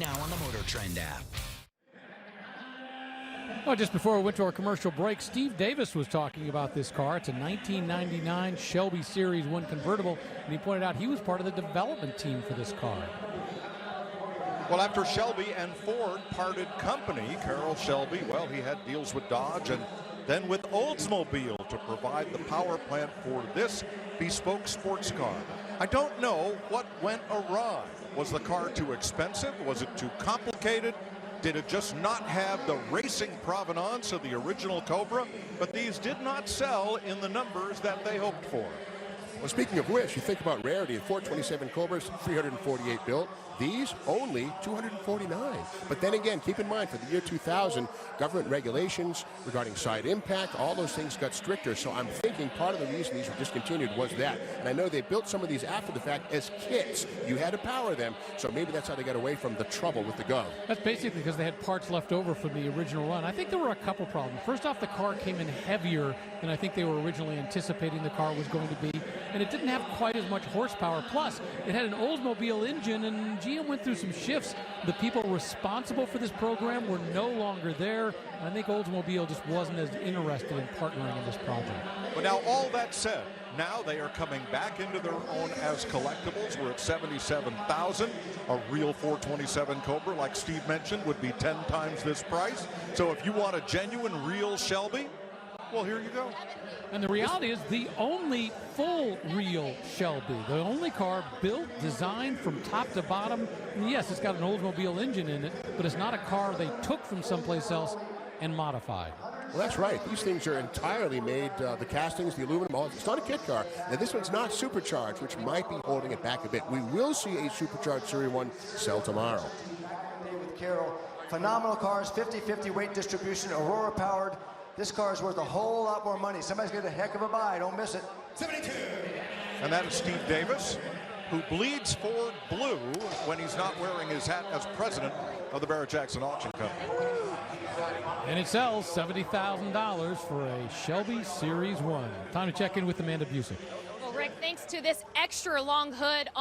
Now on the Motor Trend app. Well, just before we went to our commercial break, Steve Davis was talking about this car. It's a 1999 Shelby Series 1 convertible, and he pointed out he was part of the development team for this car. Well, after Shelby and Ford parted company, Carroll Shelby, well, he had deals with Dodge and then with Oldsmobile to provide the power plant for this bespoke sports car. I don't know what went awry. Was the car too expensive? Was it too complicated? Did it just not have the racing provenance of the original Cobra? But these did not sell in the numbers that they hoped for. Well, speaking of which, you think about rarity. 427 Cobras, 348 built. These only 249. But then again, keep in mind, for the year 2000, government regulations regarding side impact, all those things got stricter. So I'm thinking part of the reason these were discontinued was that. And I know they built some of these after the fact as kits. You had to power them, so maybe that's how they got away from the trouble with the Gov. That's basically because they had parts left over from the original run. I think there were a couple problems. First off, the car came in heavier than I think they were originally anticipating the car was going to be. And it didn't have quite as much horsepower. Plus, it had an Oldsmobile engine, and GM went through some shifts. The people responsible for this program were no longer there. I think Oldsmobile just wasn't as interested in partnering in this project. But now, all that said, now they are coming back into their own as collectibles. We're at $77,000. A real 427 Cobra, like Steve mentioned, would be 10 times this price. So if you want a genuine, real Shelby, well, here you go. And the reality is the only full real Shelby, the only car built, designed from top to bottom. And yes, it's got an Oldsmobile engine in it, but it's not a car they took from someplace else and modified. Well, that's right. These things are entirely made, the castings, the aluminum, all. It's not a kit car. And this one's not supercharged, which might be holding it back a bit. We will see a supercharged Series 1 sell tomorrow. With Carroll, phenomenal cars, 50-50 weight distribution, Aurora powered. This car is worth a whole lot more money. Somebody's got a heck of a buy. Don't miss it. 72. And that is Steve Davis, who bleeds Ford blue when he's not wearing his hat as president of the Barrett Jackson Auction Company. And it sells $70,000 for a Shelby Series 1. Time to check in with Amanda Busick. Well, Rick, thanks to this extra long hood on